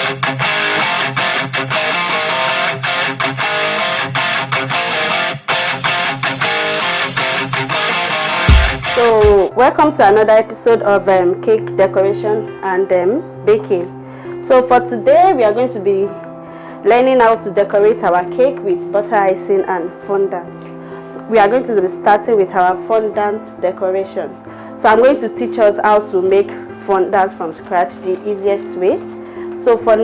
So welcome to another episode of cake decoration and baking. So for today we are going to be learning how to decorate our cake with butter icing and fondant. So we are going to be starting with our fondant decoration. So I'm going to teach us how to make fondant from scratch the easiest way. So for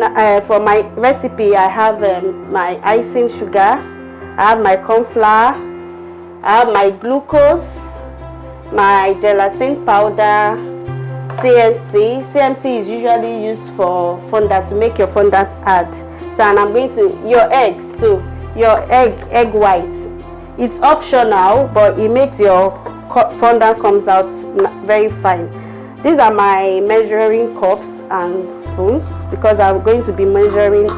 my recipe, I have my icing sugar, I have my corn flour, I have my glucose, my gelatin powder, CMC. CMC is usually used for fondant, to make your fondant hard. So, and I'm going to, your eggs too, your egg white. It's optional, but it makes your fondant comes out very fine. These are my measuring cups and spoons, because I'm going to be measuring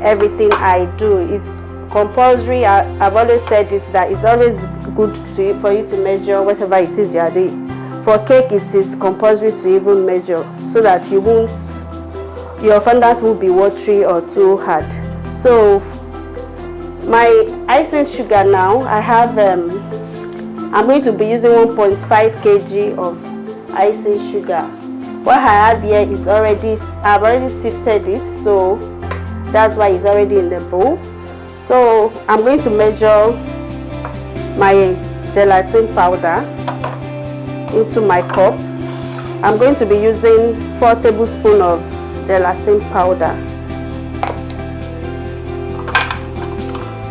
everything I do. It's compulsory. I've always said it, that it's always good for you to measure whatever it is you are doing. For cake, it is compulsory to even measure, so that your fondant won't be watery or too hard. So my icing sugar now, I have I'm going to be using 1.5 kg of icing sugar. What I have here is I've already sifted it, so that's why it's already in the bowl. So I'm going to measure my gelatin powder into my cup. I'm going to be using 4 tablespoons of gelatin powder.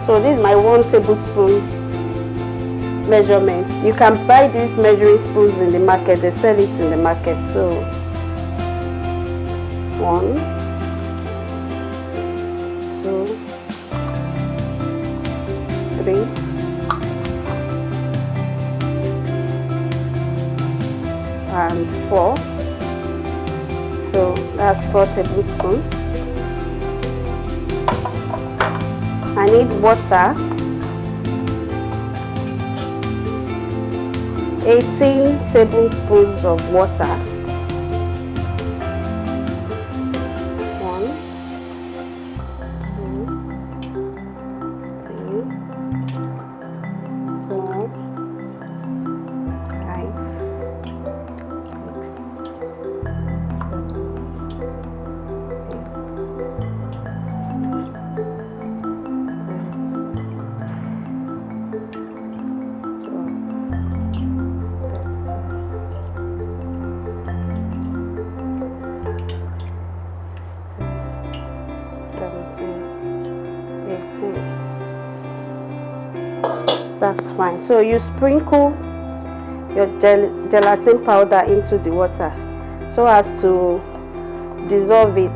So this is my 1 tablespoon measurement. You can buy these measuring spoons in the market. They sell it in the market. So 1, 2, 3, and 4. So that's 4 tablespoons. I need water, 18 tablespoons of water. 1, 2, 3, 4, 5, that's fine. So you sprinkle your gelatin powder into the water so as to dissolve it.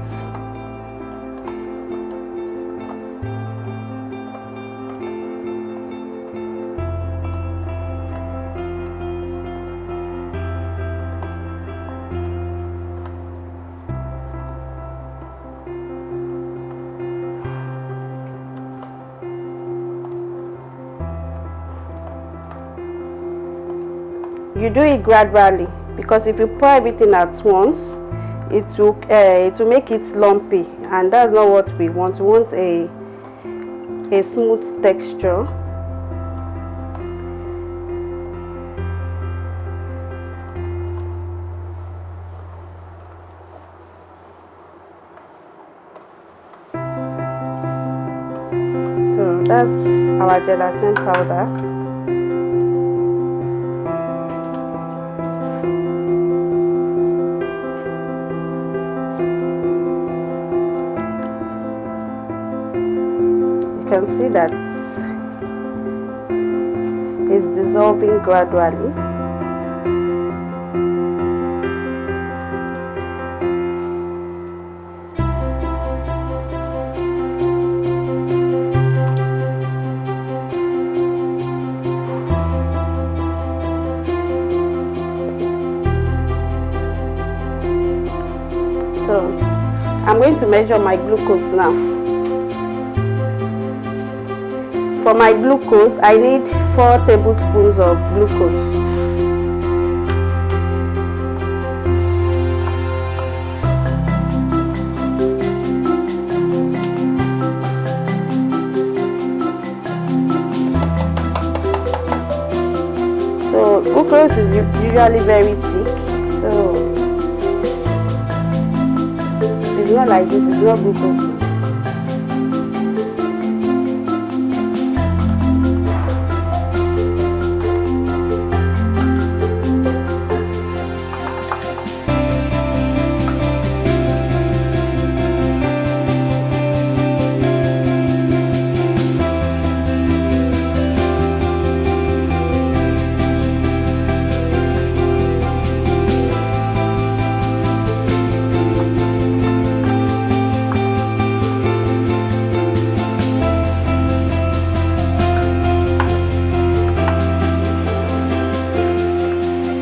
You do it gradually, because if you pour everything at once, it will make it lumpy, and that's not what we want. We want a smooth texture. So that's our gelatin powder. You can see that it's dissolving gradually. So I'm going to measure my glucose now. For my glucose, I need 4 tablespoons of glucose. is usually very thick, so it's not like this. It's not glucose.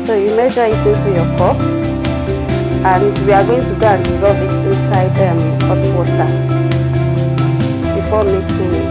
So you measure it into your cup, and we are going to go and dissolve it inside hot water before mixing it.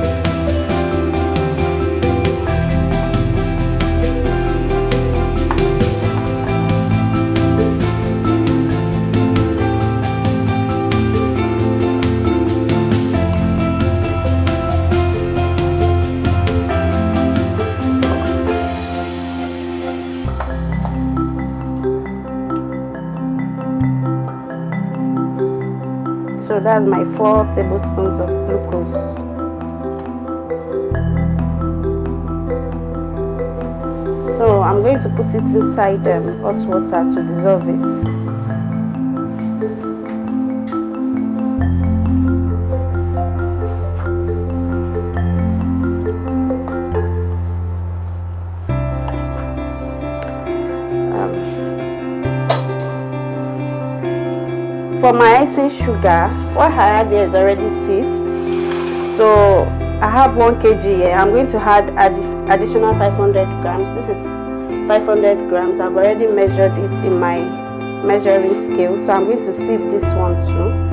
So that's my 4 tablespoons of glucose. So I'm going to put it inside hot water to dissolve it. For my icing sugar, what I have here is already sieved. So I have 1 kg here. I'm going to add additional 500 grams. This is 500 grams. I've already measured it in my measuring scale. So I'm going to sieve this one too.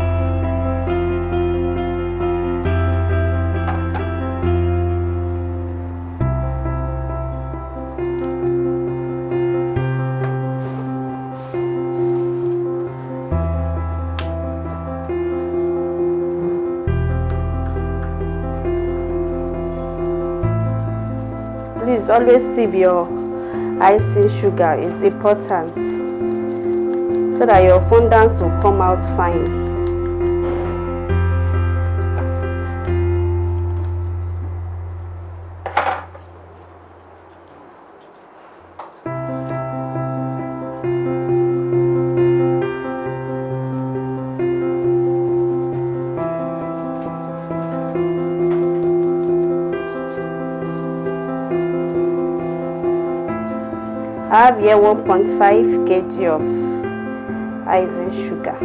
Please always sieve your icing sugar. It's important so that your fondant will come out fine. I have here 1.5 kg of icing sugar.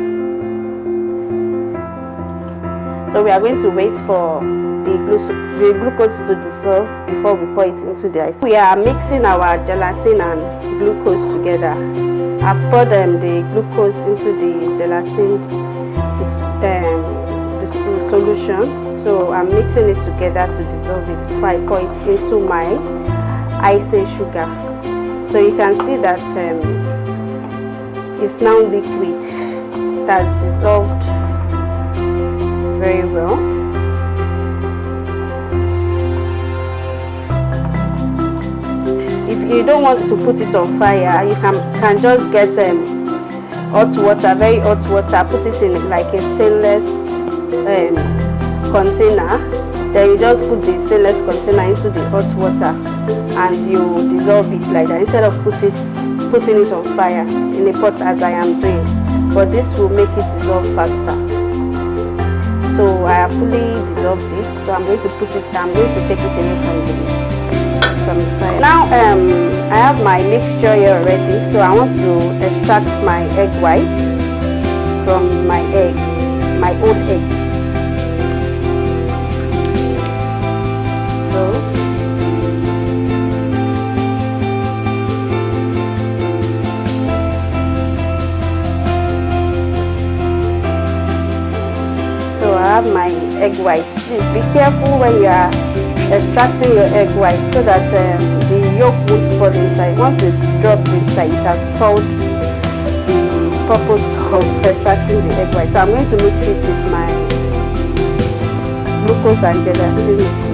So we are going to wait for the glucose to dissolve before we pour it into the ice. We are mixing our gelatin and glucose together. I've poured the glucose into the gelatin solution. So I'm mixing it together to dissolve it before I pour it into my icing sugar. So you can see that it's now liquid. It has dissolved very well. If you don't want to put it on fire, you can just get hot water, very hot water, put it in like a stainless container. Then you just put the stainless container into the hot water and you dissolve it like that, instead of putting it on fire in a pot as I am doing. But this will make it dissolve faster. So I have fully dissolved it. So I'm going to take it away from the fire. Now I have my mixture here already. So I want to extract my egg white from my old egg. So I have my egg white. Please be careful when you are extracting your egg white so that the yolk won't fall inside. Once it drops inside, it has spoiled the purpose of extracting the egg white. So I'm going to mix it with my glucose and gelatin liquid.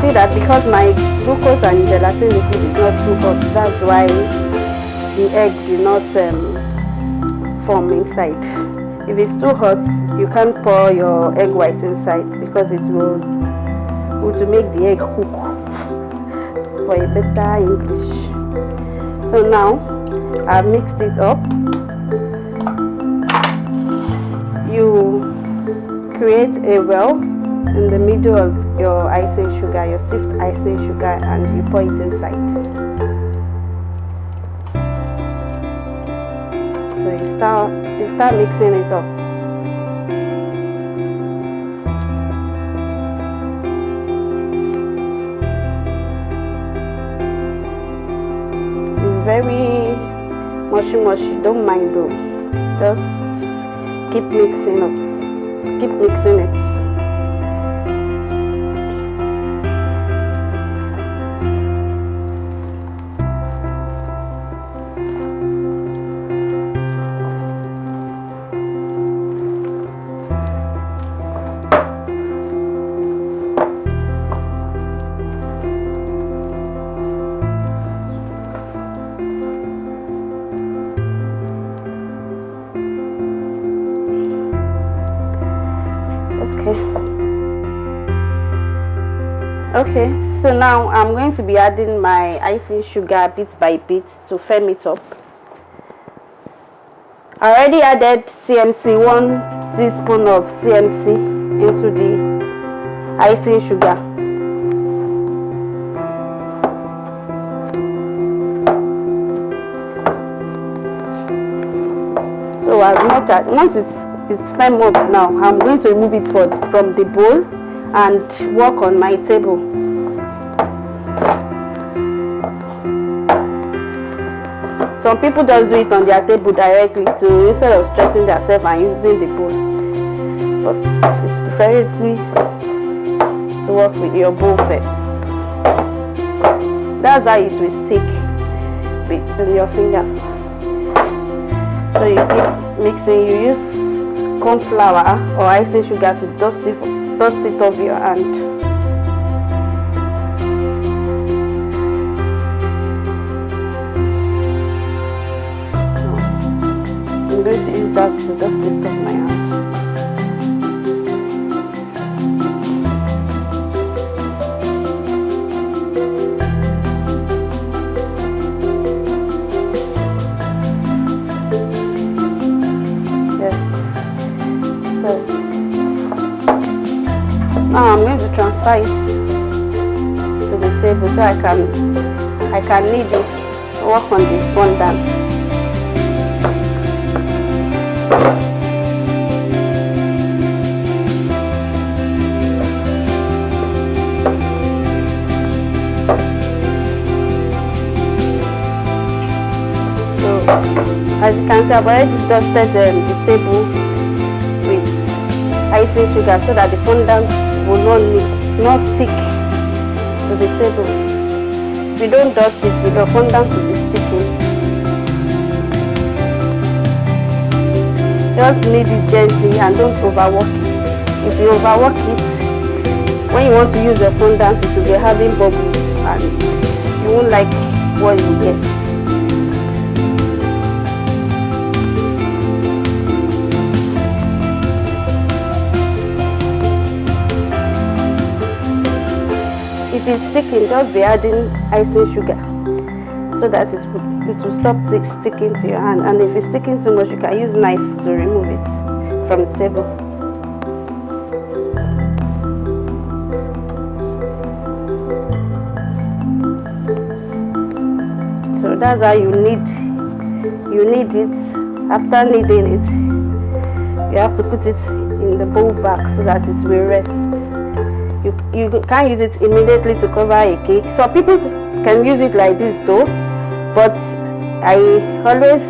see that because my glucose and gelatin liquid is not too hot, that's why the egg did not form inside. If it's too hot, you can't pour your egg white inside because it will make the egg cook, for a better English. So now I've mixed it up. You create a well in the middle of your icing sugar, your sift icing sugar, and you pour it inside. So you start mixing it up. It's very mushy, don't mind though. Just keep mixing up. Keep mixing it. Okay, so now I'm going to be adding my icing sugar bit by bit to firm it up. I already added CMC, 1 teaspoon of CMC into the icing sugar. So once it's firm up now, I'm going to remove it from the bowl and work on my table. Some people just do it on their table directly instead of stressing themselves and using the bowl. But it's preferably to work with your bowl first. That's how it will stick with your finger. So you keep mixing. You use corn flour or icing sugar to dust it off your hand. I'm going to use that to dust it off my hand. Yes. So now I'm going to transfer it to the table so I can knead it, work on the fondant. So as you can see, I've already dusted the table with icing sugar so that the fondant will not stick to the table. If you don't dust it, the fondant will be sticking. Just knead it gently and don't overwork it. If you overwork it, when you want to use the fondant, it will be having bubbles and you won't like what you get. If it's sticking, just be adding icing sugar so that it will stop sticking to your hand. And if it's sticking too much, you can use knife to remove it from the table. So that's how you knead it. After kneading it, you have to put it in the bowl back so that it will rest. You can't use it immediately to cover a cake. Some people can use it like this though, but I always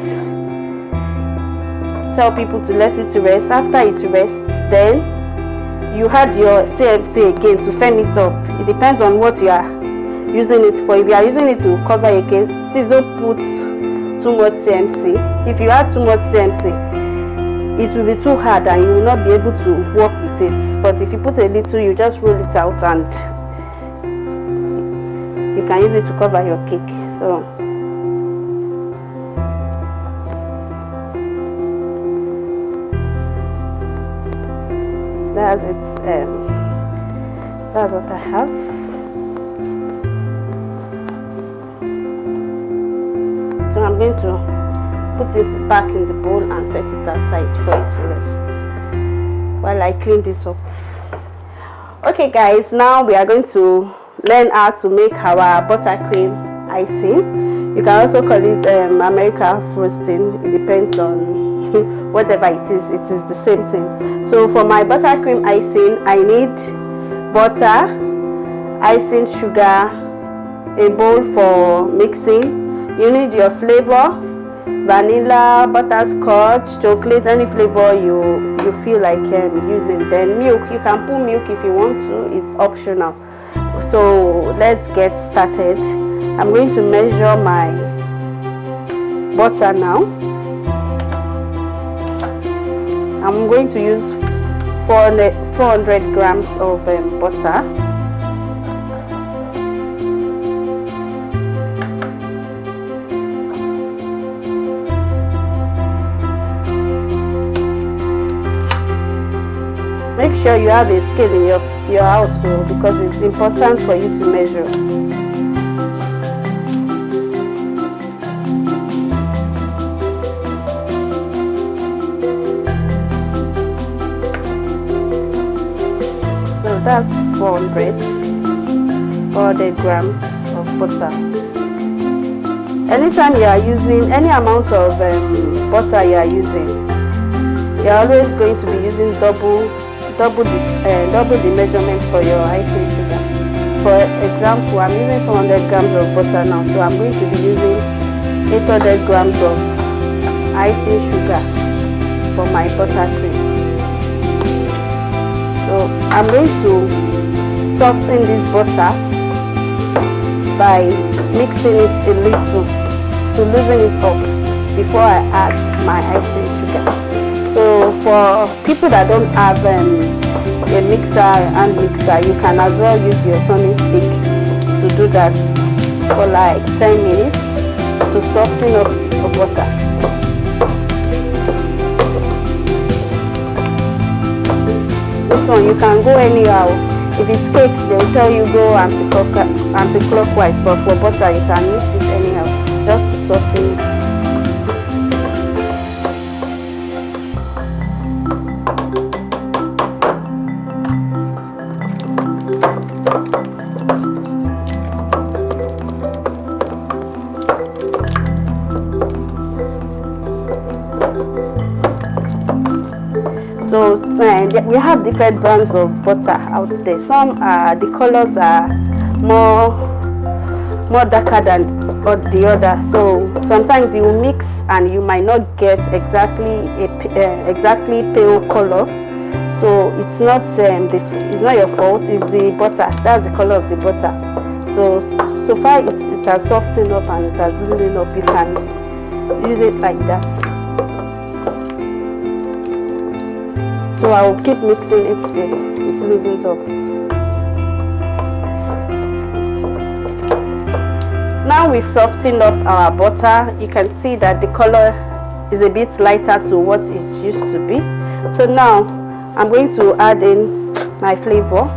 tell people to let it rest. After it rests, then you add your CMC again to firm it up. It depends on what you are using it for. If you are using it to cover a cake, please don't put too much CMC. If you add too much CMC, it will be too hard and you will not be able to work with it. But if you put a little, you just roll it out and you can use it to cover your cake. So that's it. That's what I have. So I'm going to put it back in the bowl and set it aside for it to rest while I clean this up. Okay guys, now we are going to learn how to make our buttercream icing. You can also call it America frosting. It depends on whatever it is the same thing. So for my buttercream icing, I need butter, icing sugar, a bowl for mixing. You need your flavor, vanilla, butterscotch, chocolate, any flavor you feel like using. Then milk, you can put milk if you want to, it's optional. So let's get started. I'm going to measure my butter now. I'm going to use 400 grams of butter. Make sure you have a scale in your household because it's important for you to measure. So that's 400 grams of butter. Anytime you are using any amount of butter you are using, you're always going to be using double the measurement for your icing sugar. For example, I'm using 400 grams of butter now, so I'm going to be using 800 grams of icing sugar for my buttercream. So I'm going to soften this butter by mixing it a little to loosen it up before I add my icing sugar. So for people that don't have a mixer, hand mixer, you can as well use your turning stick to do that for like 10 minutes to soften up the butter. This one you can go anyhow. If it's cake, they'll tell you go anti-clockwise, but for butter you can mix it anyhow, just to soften it. So we have different brands of butter out there. Some the colors are more darker than the other. So sometimes you will mix and you might not get exactly pale color. So it's not your fault. It's the butter. That's the color of the butter. So far it has softened up and it has loosened up. You can use it like that. So I will keep mixing it till it loosens up. Now we've softened up our butter. You can see that the color is a bit lighter to what it used to be. So now I'm going to add in my flavor.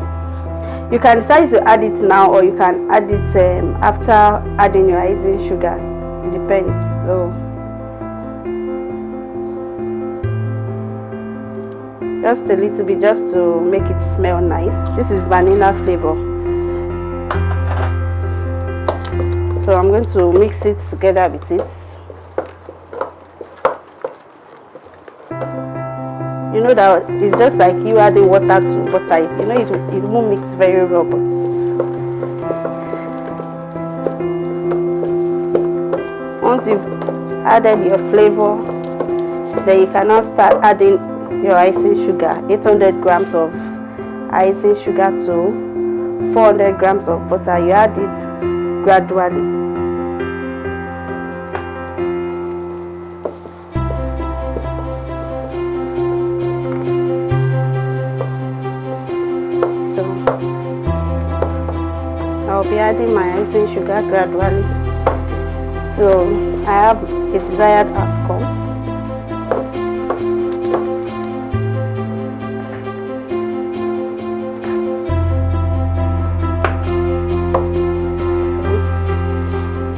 You can decide to add it now or you can add it after adding your icing sugar. It depends. So just a little bit, just to make it smell nice. This is vanilla flavor. So I'm going to mix it together with it. You know that it's just like you adding water to butter. You know it won't mix very well, but once you've added your flavor, then you can now start adding your icing sugar. 800 grams of icing sugar to 400 grams of butter. You add it gradually. So I'll be adding my icing sugar gradually, so I have a desired outcome.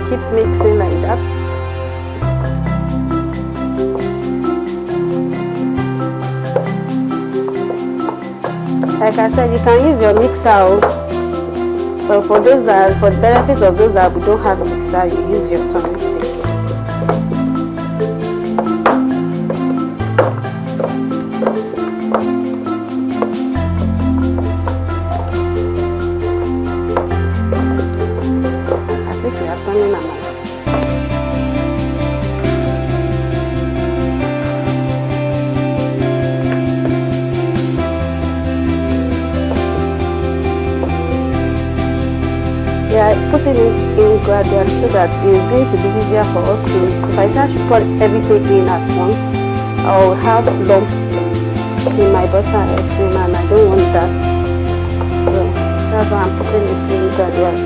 Keep mixing like that. Like I said, you can use your mixer, but for the benefit of those that don't have a mixer, you use your tongue stick. As if you are turning a knife. Yeah, putting it in gradually so that it's going to be easier for us to, if I try to put everything in at once, I'll have lumps in my butter icing and I don't want that. So that's why I'm putting it in gradually.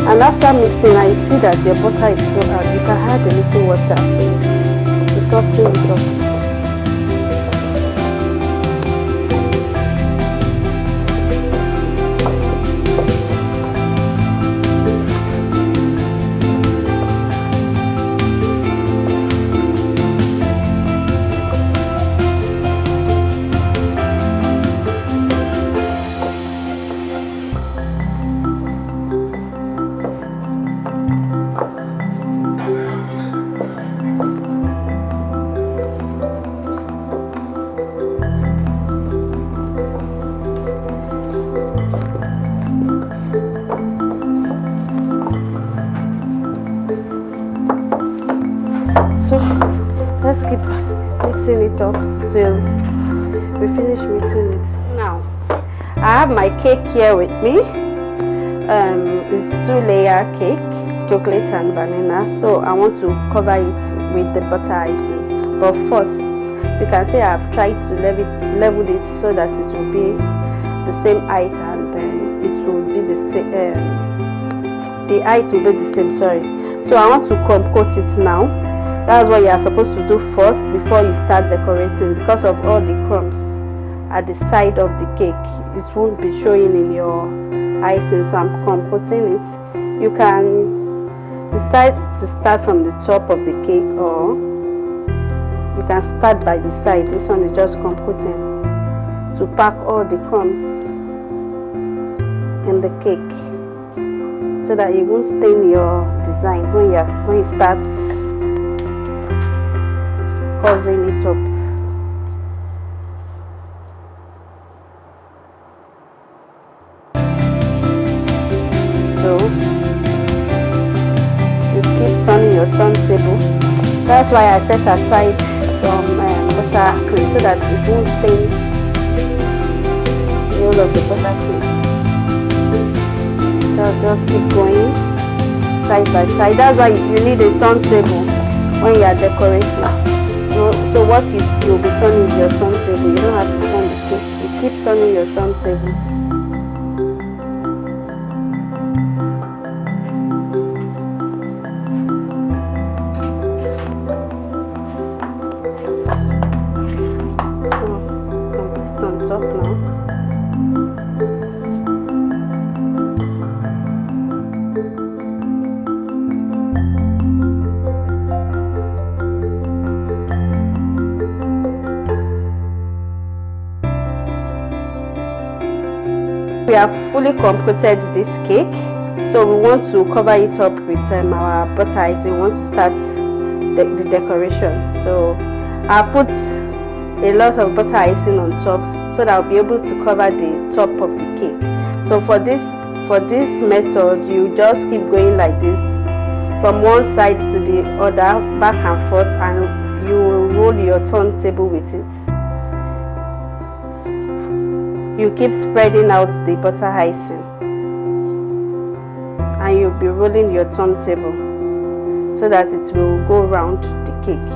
And after mixing, I see that your butter is so hard, you can add a little water to soften it up. So let's keep mixing it up till we finish mixing it. Now I have my cake here with me. It's 2-layer cake, chocolate and vanilla. So I want to cover it with the butter icing. But first, you can say I've tried to level it so that it will be the same height and it will be the same. The height will be the same. Sorry. So I want to coat it now. That's what you are supposed to do first before you start decorating, because of all the crumbs at the side of the cake. It won't be showing in your icing, so I'm composing it. You can decide to start from the top of the cake, or you can start by the side. This one is just composing to pack all the crumbs in the cake so that it won't stain your design when you start covering it up. So you keep turning your turntable. That's why I set aside some butter cream so that it won't stain the whole of the butter cream. So just keep going side by side. That's why you need a turntable when you are decorating. So what you'll be turning is your turntable. You don't have to turn the cake. You keep turning your turntable. So it's on top now. We have fully completed this cake, so we want to cover it up with our butter icing. We want to start the decoration. So I've put a lot of butter icing on top so that I'll be able to cover the top of the cake. So for this method, you just keep going like this from one side to the other, back and forth, and you will roll your turntable with it. You keep spreading out the butter icing and you'll be rolling your turntable so that it will go round the cake.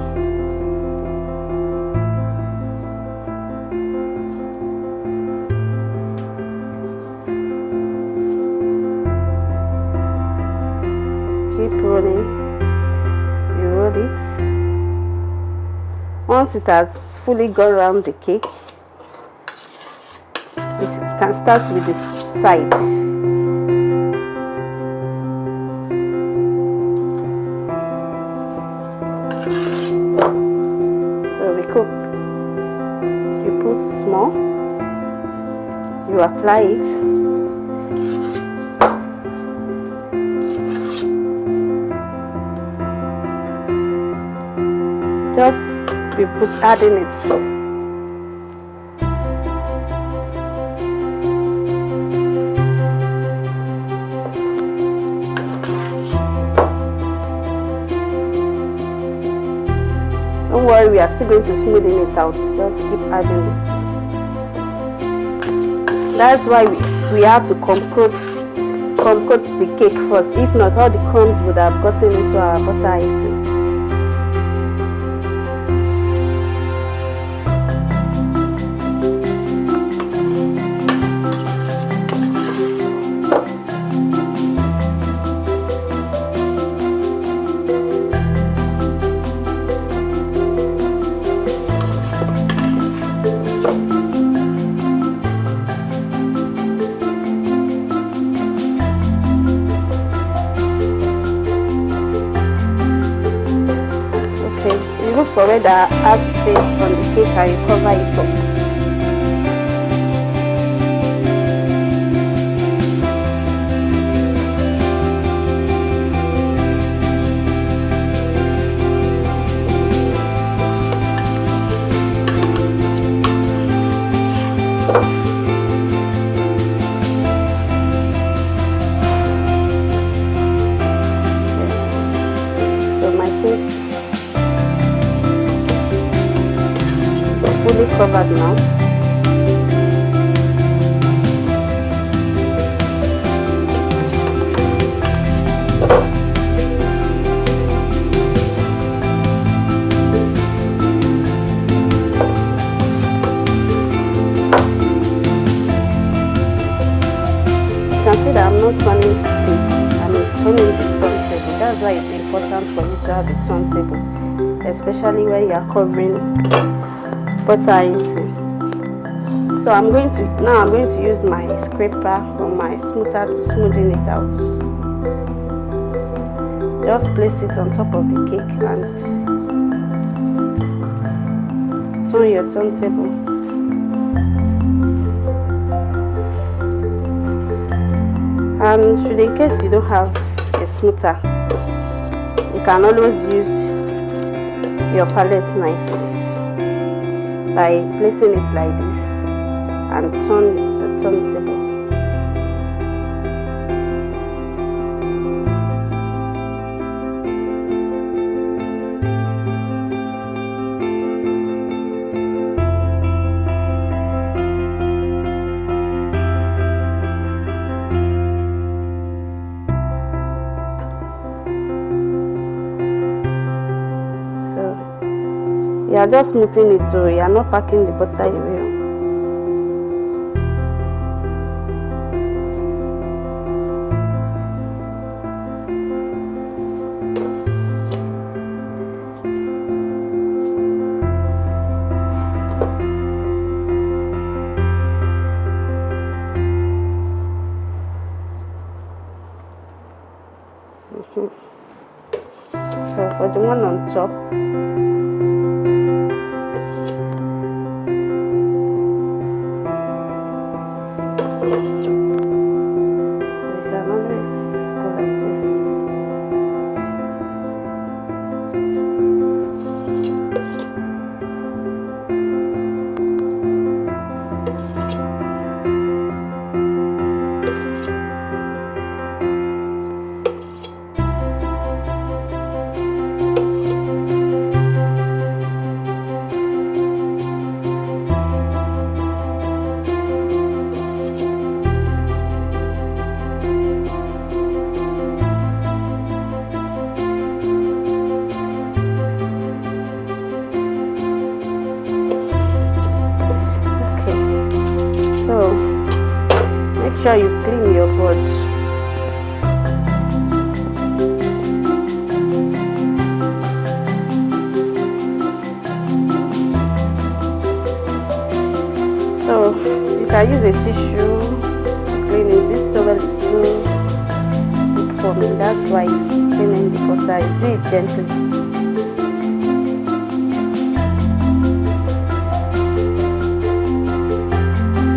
Once it has fully gone around the cake, you can start with the side. So we cook. You put small, you apply it. Just we put adding it. Don't worry, we are still going to smoothen it out. Just keep adding it. That's why we have to comcoat the cake first. If not, all the crumbs would have gotten into our butter icing. You look for where that has space on the cake and you cover it up. So my cake fully covered now. You can see that I'm not turning turning the turntable. That's why it's important for you to have a turntable, especially when you are covering butter icing. So I'm going to use my scraper or my smoother to smoothen it out. Just place it on top of the cake and turn your turntable. And should in case you don't have a smoother, you can always use your palette knife by placing it like this and turn the turntable. You are just smoothing it, so you are not packing the butter away. So for the one on top, make sure you clean your board. can use a tissue to clean it. This towel is too big for me. That's why it's cleaning the butter. I do it gently.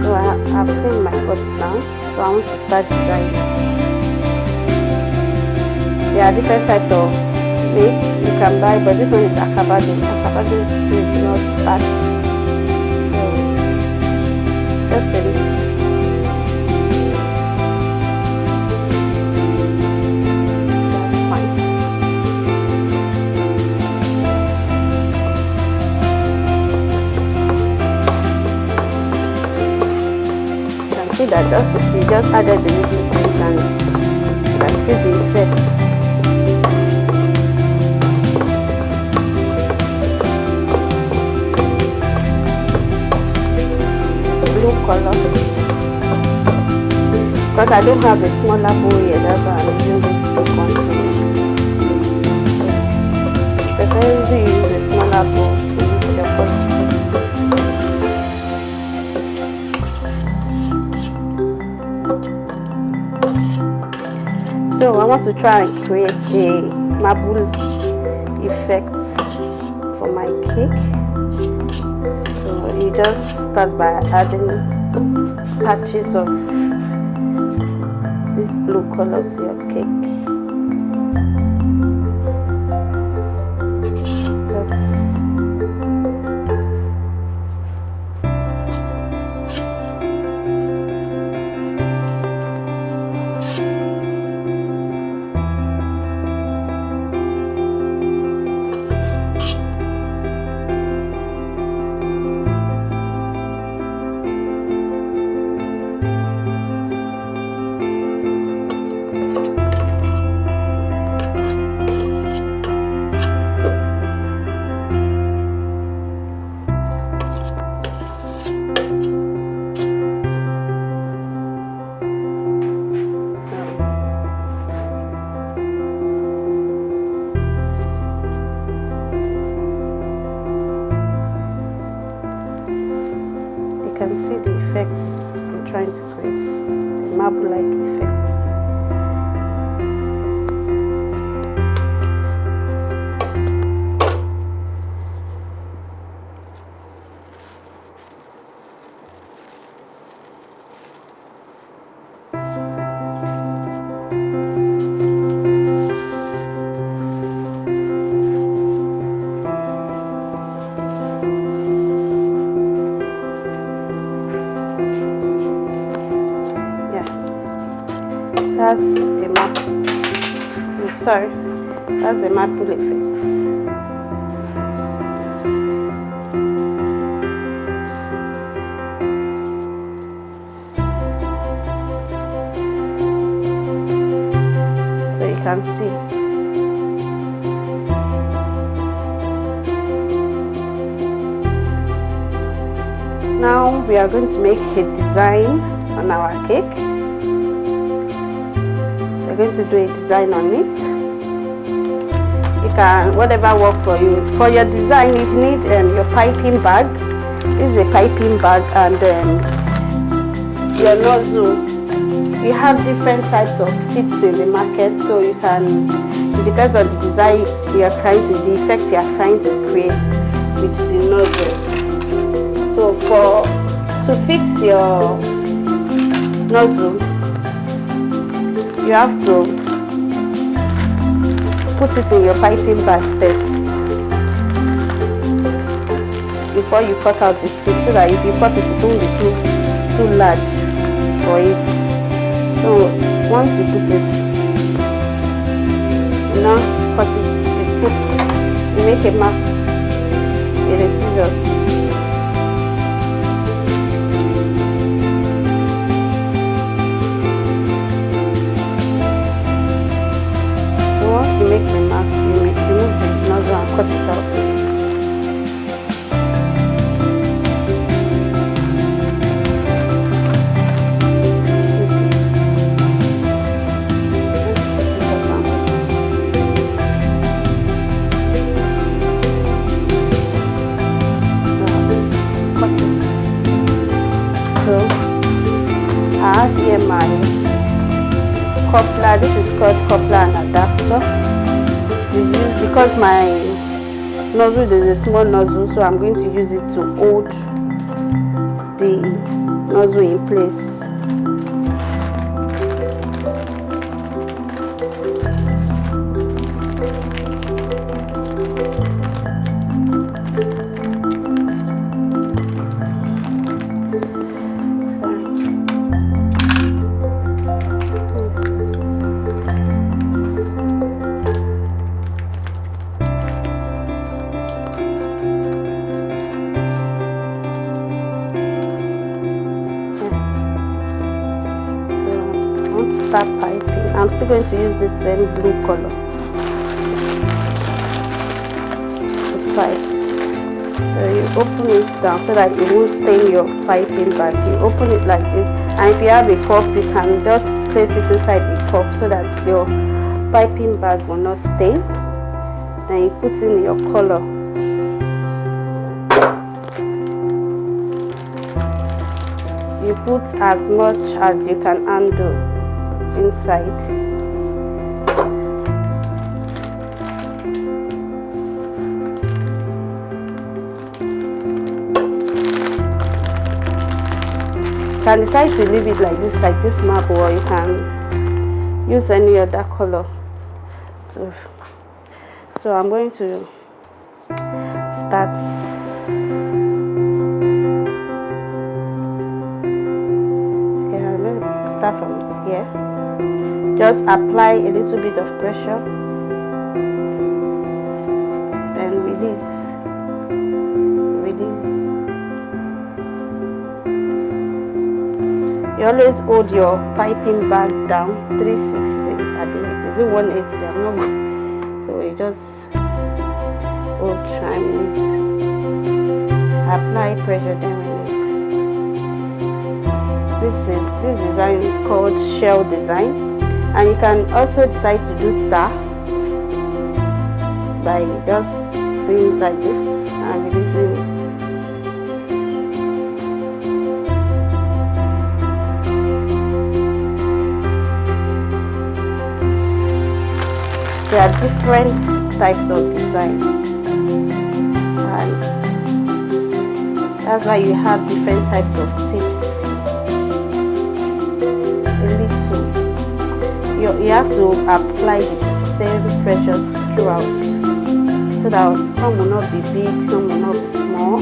So I've cleaned my pot now. So I want to start drying. There are different types of meat you can buy, but this one is akabado. Akabado is not bad. So just a little. That's fine. You can see that we just added the little things and you can see the effect. Color, because I don't have a smaller bowl here, that's why I'm using this big one. Prefer to use a smaller bowl to use your color. So I want to try and create a marble effect for my cake. So you just start by adding patches of this blue color to your cake. Trying to create a marble-like effect. That's a map. Sorry, that's the marble effect. So you can see. Now we are going to make a design on our cake. Going to do a design on it. You can whatever work for you. For your design, you need your piping bag. This is a piping bag, and your nozzle. You have different types of tips in the market, so you can, it depends on the design you are trying to, the effect you are trying to create with the nozzle. So to fix your nozzle, you have to put it in your piping bag first before you cut out the strip, so that if you cut it, it won't be too large for it. So once you put it, you now cut it, you make a mark with a scissors. Once you make the mark, you remove the nozzle and cut it out. So This is called coupler and adapter. Because my nozzle is a small nozzle, so I'm going to use it to hold the nozzle in place. Start piping. I'm still going to use this same blue color to pipe. So you open it down so that it won't stain your piping bag. You open it like this, and if you have a cup, you can just place it inside the cup so that your piping bag will not stain. Then you put in your color. You put as much as you can handle inside. You can decide to leave it like this marble, or you can use any other color. So I'm going to start. Okay, I'm going to start from here. Just apply a little bit of pressure, then release. You always hold your piping bag down 360 at the end. Is it 180? I'm not good. So you just hold and release. Apply pressure, then release. This design is called shell design. And you can also decide to do star by just doing it like this and releasing it. There are different types of design, and that's why you have different types of tips. You have to apply the same pressure throughout, so that some will not be big, some will not be small.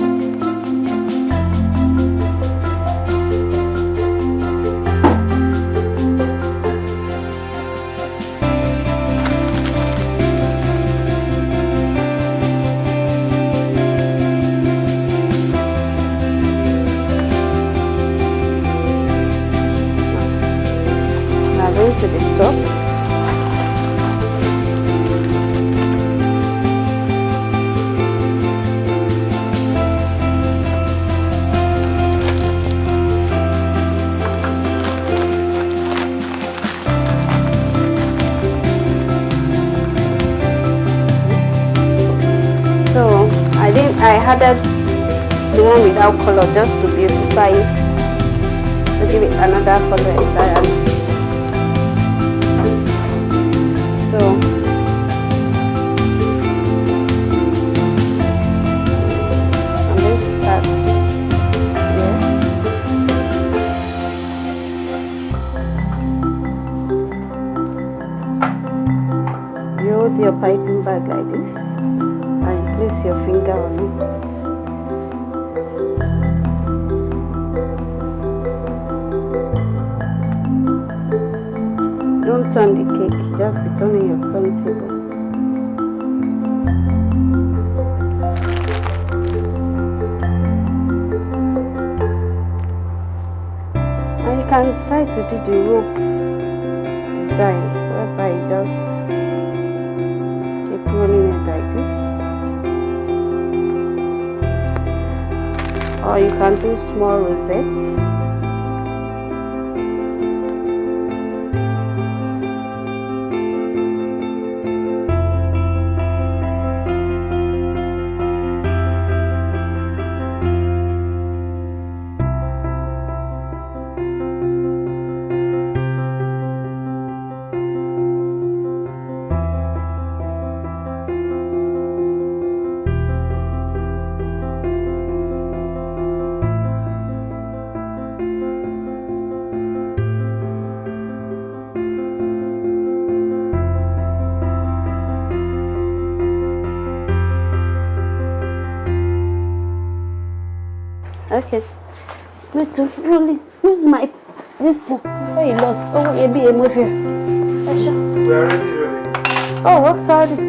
Now going to the top. So I added the one without color just to beautify it, to give it another color entirely. So I'm going to start here. You hold your piping bag like this, and place your finger on it. Don't turn the cake, just be turning your turntable. And you can decide to do the rope design, whereby you just keep running it like this. Or you can do small rosettes. Okay. Me too. Really? Where's my this thing? Oh, you lost. Oh, maybe a move here. We're already ready. Oh, what's already?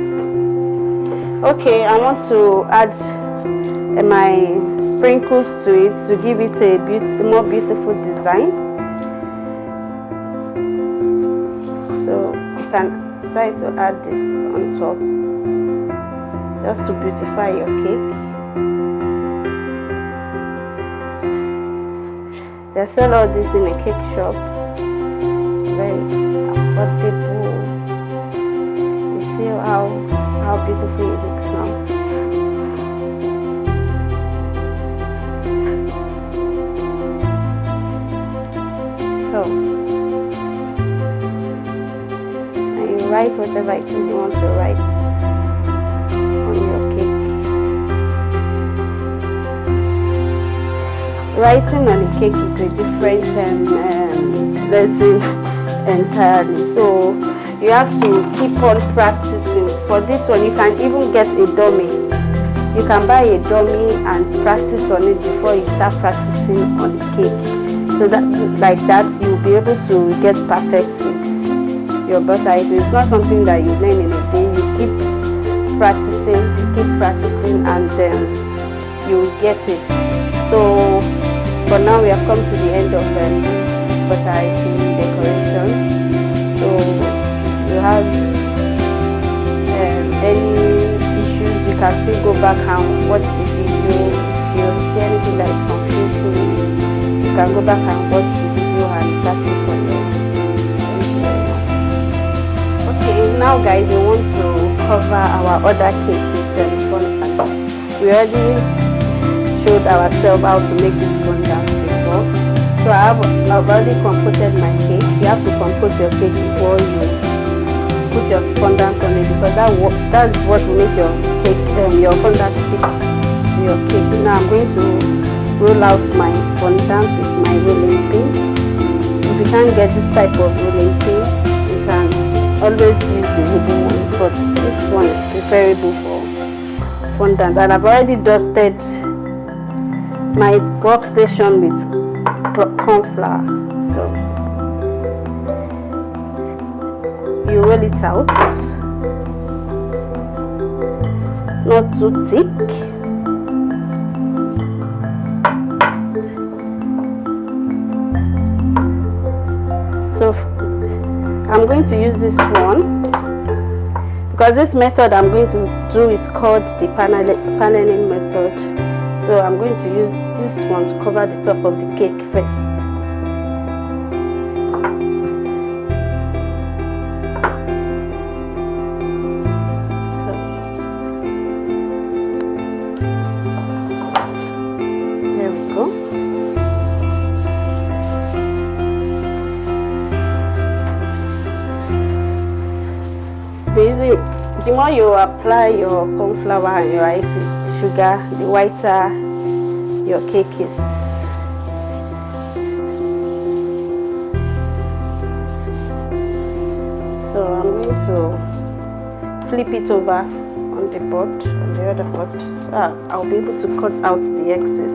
Okay, I want to add my sprinkles to it to give it a more beautiful design. So you can decide to add this on top just to beautify your cake. They sell all this in a cake shop. Very affordable. You see how beautiful it looks now. So, and you write whatever it is you want to write on your cake. Writing on a cake is a different lesson entirely. So you have to keep on practicing. For this one, you can even get a dummy. You can buy a dummy and practice on it before you start practicing on the cake. So that, like that, you'll be able to get perfect with your butter. It's not something that you learn in a day. You keep practicing, and then you'll get it. So for now, we have come to the end of butter icing decoration. So if you have any issues, you can still go back and watch the video. If you see anything that is confusing, you can go back and watch the video and practice on it. Thank you very much. Okay, now guys, we want to cover our other cake with fondant. We already showed ourselves how to make this fondant before. So I've already compoted my cake. You have to compose your cake before you put your fondant on it, because that's what will make your cake, your fondant stick to your cake. Now I'm going to roll out my fondant with my rolling pin. If you can't get this type of rolling pin, you can always use the wooden one, but this one is preferable for fondant. And I've already dusted my workstation with corn flour. So you roll it out, not too thick. So I'm going to use this one because this method I'm going to do is called the paneling method. So I'm going to use this one to cover the top of the cake first. There we go. The more you apply your corn flour and your sugar, the whiter your cake is. So I'm going to flip it over on the board, on the other board, so I'll be able to cut out the excess.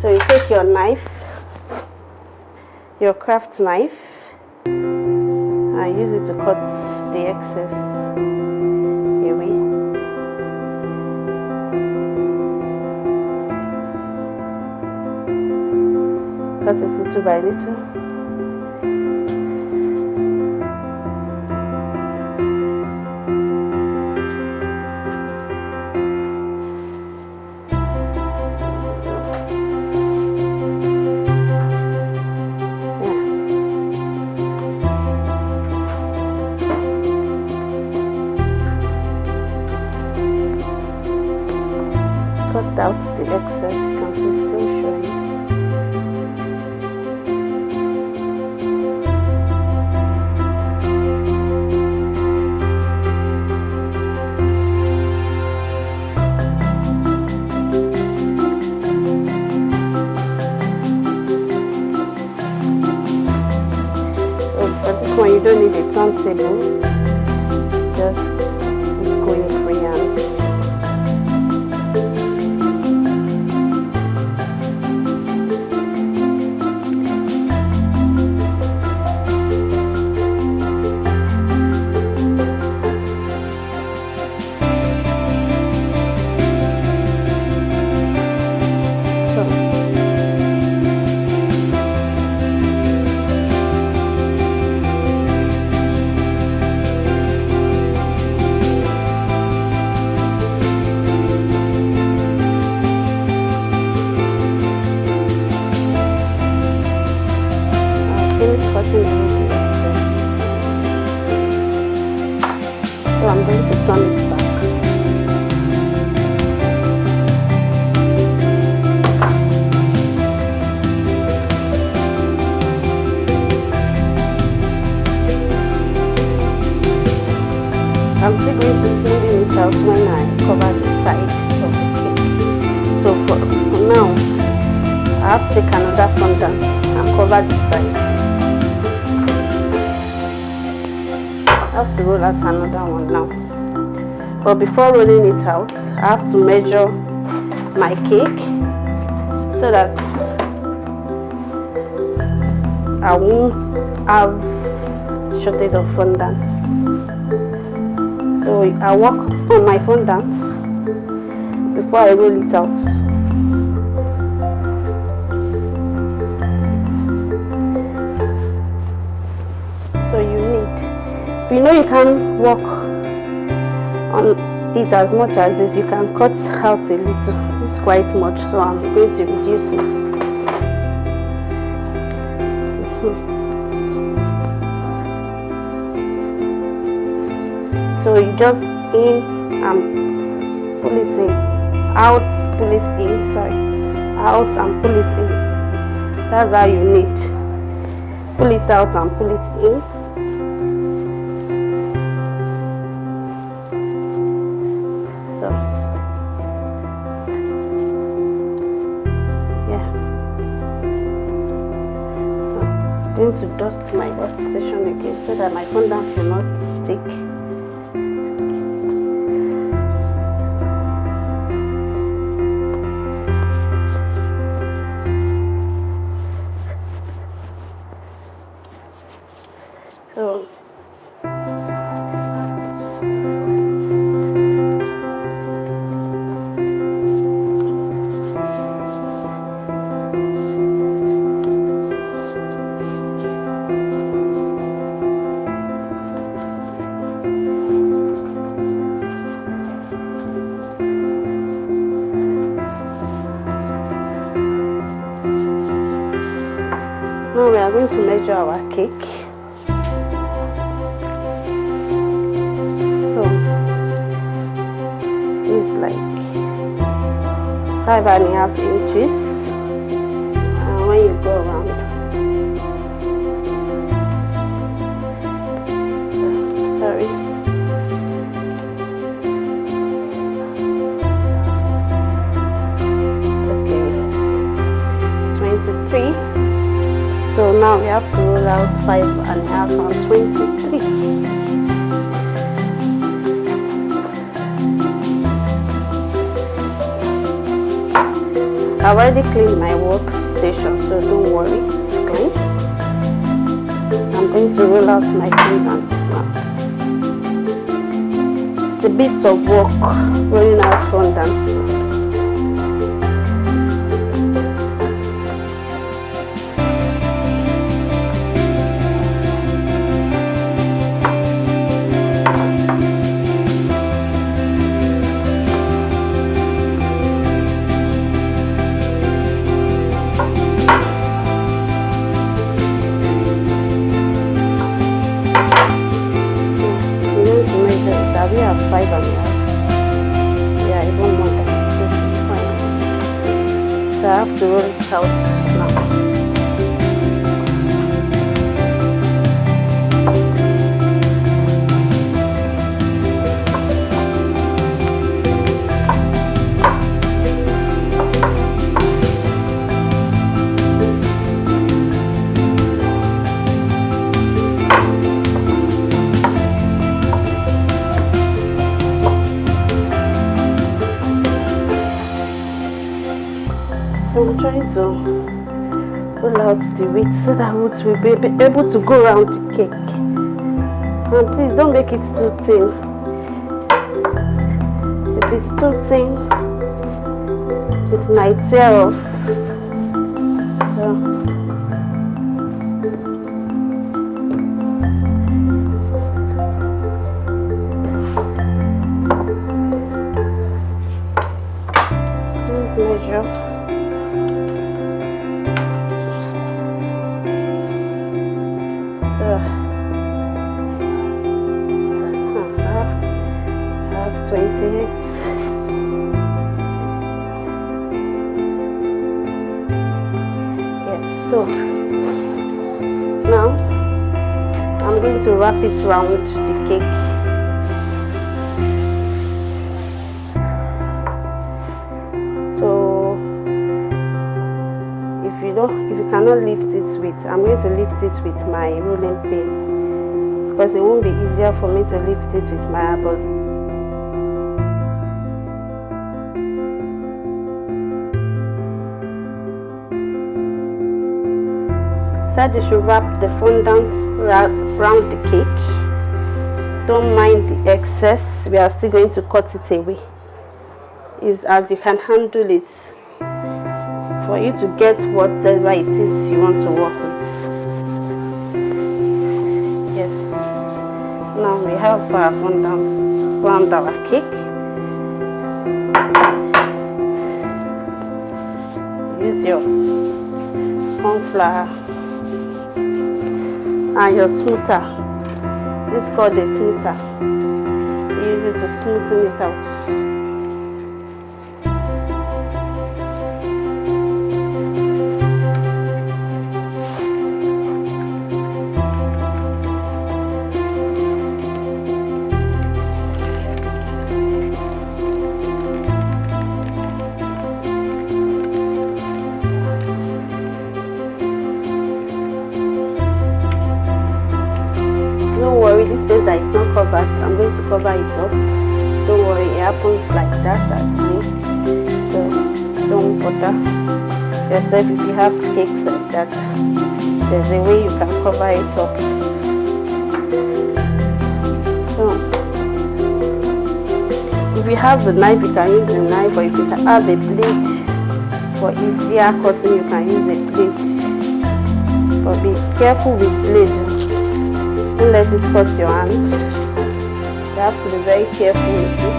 So you take your knife, your craft knife, and use it to cut the excess away. Cut it little by little. Cut out the excess, you can still show it. So for this one, you don't need a turntable. Just I'm going to turn it back. I'm still going to clean it out when I cover the side of the cake. So for now, I have to take another fondant and cover the side. I have to roll out another one now. But before rolling it out, I have to measure my cake so that I won't have shortage of fondant. So I work on my fondant before I roll it out. So you know you can't work on it as much as this, you can cut out a little. This is quite much, so I'm going to reduce it. So you just in and pull it in, out, pull it in, out and pull it in. That's how you need. Pull it out and pull it in. So, yeah. So, I'm going to dust my workstation again so that my fondant will not stick. So now we are going to measure our cake. So it's like 5.5 inches, and when you go around, sorry, okay, 23. So now we have to roll out 5.5 and 23. I've already cleaned my workstation, so don't worry, it's clean. I'm going to roll out my fondant now. It's a bit of work rolling out fondant. We have 5.5. Yeah, even more than this is fine. So I have to roll it out now. So I'm trying to pull out the width so that we will be able to go around the cake. And please don't make it too thin. If it's too thin, it might tear off. So please measure. 28. Yes, so now I'm going to wrap it around the cake. So if you cannot lift it with, I'm going to lift it with my rolling pin, because it won't be easier for me to lift it with my elbows. Said you should wrap the fondant around the cake. Don't mind the excess, we are still going to cut it away. Is as you can handle it, for you to get whatever it is you want to work with. Yes, now we have our fondant around our cake. Use your corn flour and your smoother. This is called a smoother. You use it to smoothen it out. This space that is not covered, I'm going to cover it up. Don't worry, it happens like that at least, so don't bother yourself. If you have cakes like that, there's a way you can cover it up. So if you have the knife, you can use the knife, or if you have a blade for easier cutting, you can use a blade. But be careful with blade. Don't let it cut your hand. You have to be very careful with it.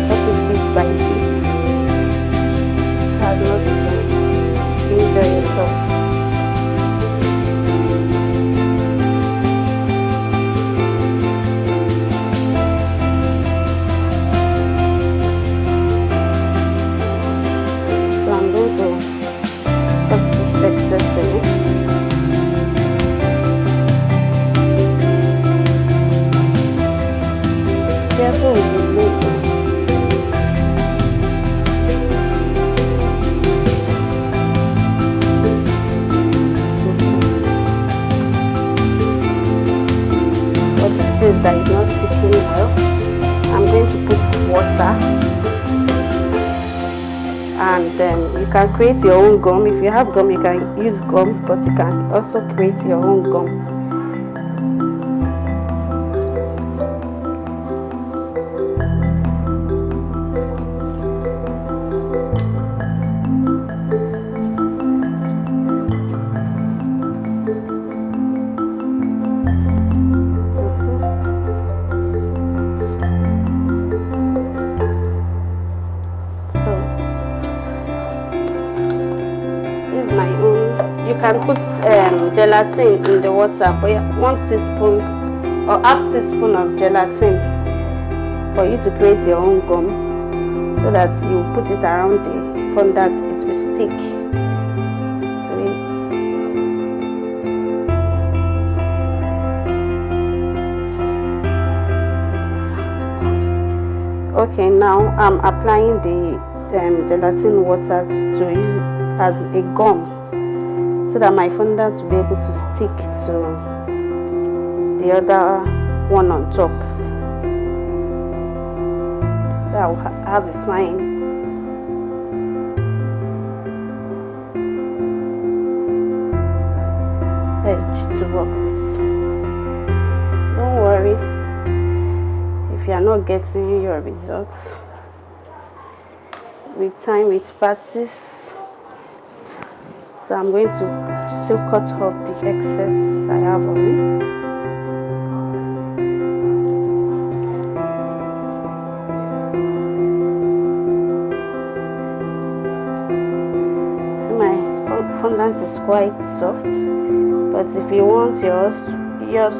Cut it bit by bit. Have not to injure yourself. Careful with the blade. For this place that is not sticking well, I'm going to put water, and you can create your own gum. If you have gum, you can use gum, but you can also create your own gum. You can put gelatin in the water, but 1 teaspoon or half teaspoon of gelatin for you to create your own gum, so that you put it around the fondant, it will stick to it. Okay, now I'm applying the gelatin water to use it as a gum, so that my fondant will be able to stick to the other one on top. So I'll have a fine edge to work with. Don't worry if you are not getting your results. With time, with practice. So I'm going to still cut off the excess I have on it. So my fondant is quite soft, but if you want yours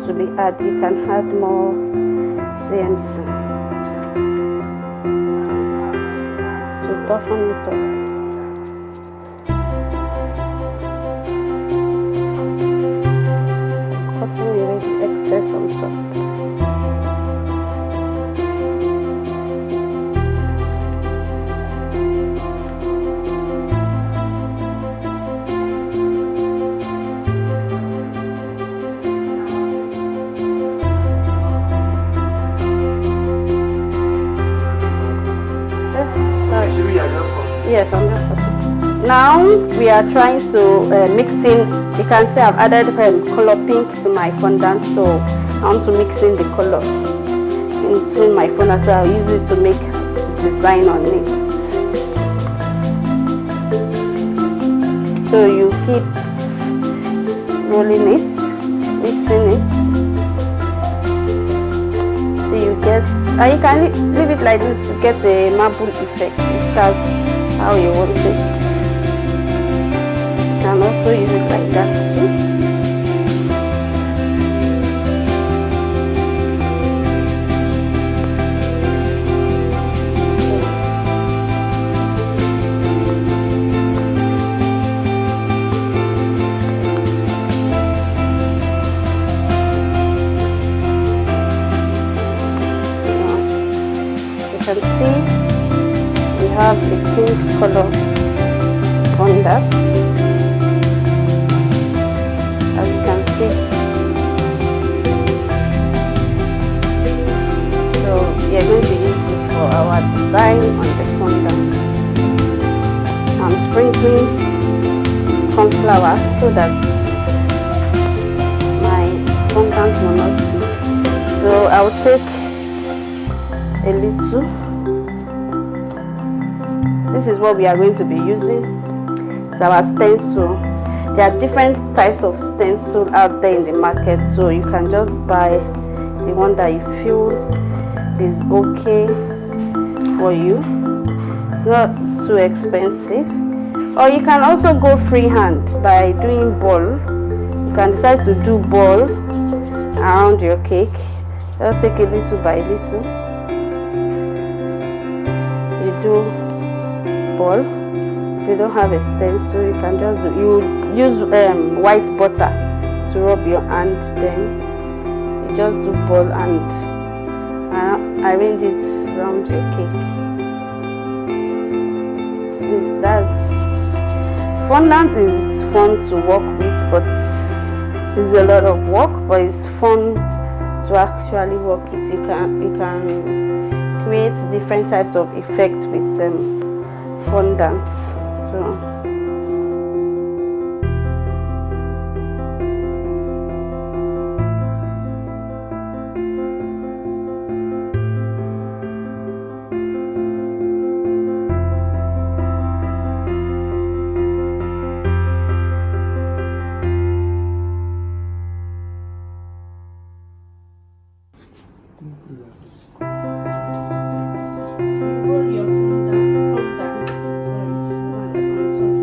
to be hard, you can add more CMC to toughen it up. Cutting away the excess on top. Yes, I'm just cutting. Now we are trying to mix in. You can see I've added color pink to my fondant, so I want to mix in the color into my fondant. So I'll use it to make design on it. So you keep rolling it, mixing it. So you get, and you can leave it like this to get a marble effect. That's how you want it. You can also use it like that too. You can see we have the pink color on that. As you can see, so we are going to use it for our design on the fondant. I'm sprinkling corn flour so that my fondant will not see. So I will take a little. This is what we are going to be using. It's our stencil. There are different types of stencil out there in the market, so you can just buy the one that you feel is okay for you. It's not too expensive. Or you can also go freehand by doing ball. You can decide to do ball around your cake. Just take a little by little. You do ball. If you don't have a stencil, you can just use white butter to rub your hand. Then you just do ball and arrange it around your cake. Fondant is fun to work with, but it's a lot of work. But it's fun to actually work it. You can create different types of effects with fondant. So roll your fondant, sorry, on top.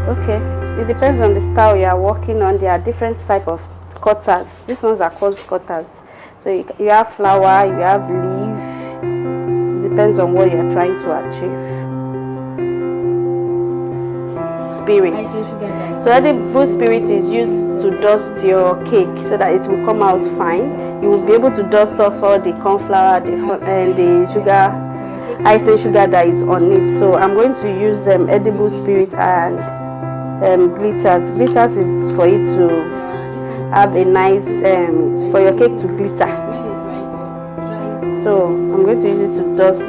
Okay, it depends on the style you are working on. There are different type of cutters. These ones are called cutters. So you have flower, you have leaf. It depends on what you are trying to achieve. Spirit. So edible spirit is used to dust your cake so that it will come out fine. You will be able to dust off all the corn flour and the sugar, icing sugar that is on it. So I'm going to use edible spirit and glitters. Glitters is for it to have a nice for your cake to glitter. So I'm going to use it to dust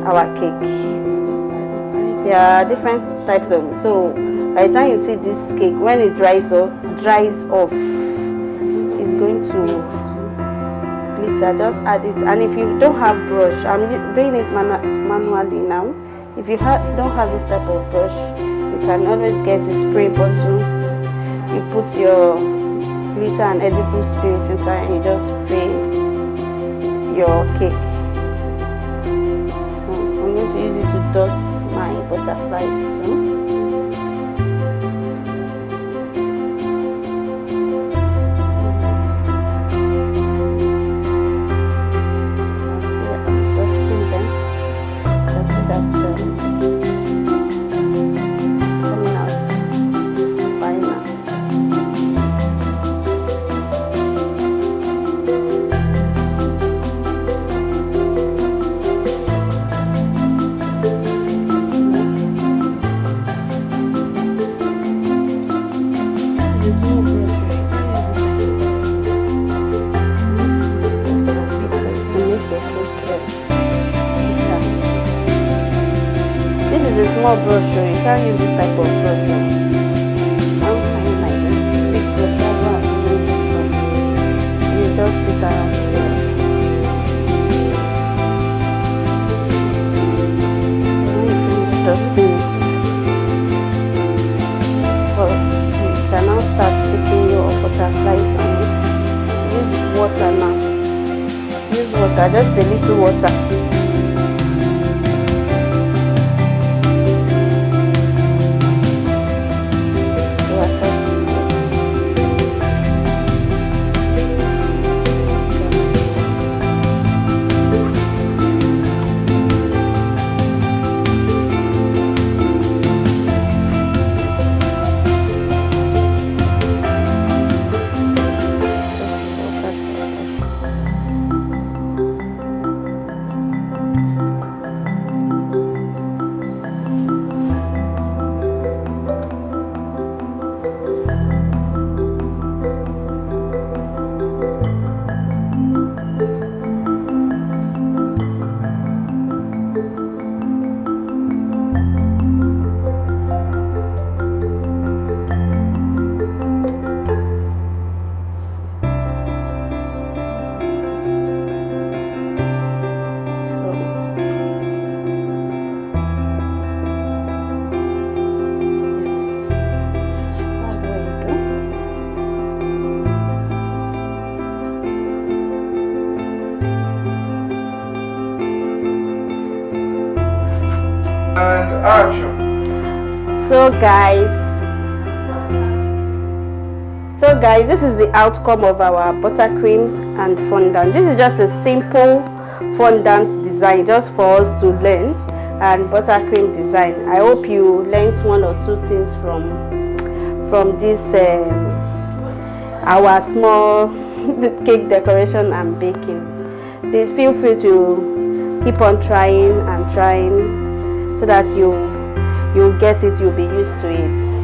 our cake. There are different types of it. So by the time you see this cake, when it dries off, it's going to glitter. Just add it. And if you don't have brush, I'm doing it manually now. If you don't have this type of brush, you can always get the spray bottle. You put your glitter and edible spirit inside and you just spray your cake. So I'm going to use it to dust my butterflies too. This is a small brush, so you can't use this type of brush. I'm trying like this. Big brush, you just put around here. Dusting it. So you can now start putting your butterflies on it. Use water now. Use water, just a little water. And action. So guys, this is the outcome of our buttercream and fondant. This is just a simple fondant design just for us to learn, and buttercream design. I hope you learned one or two things from this our small cake decoration and baking. Please feel free to keep on trying and trying so that you get it, you'll be used to it.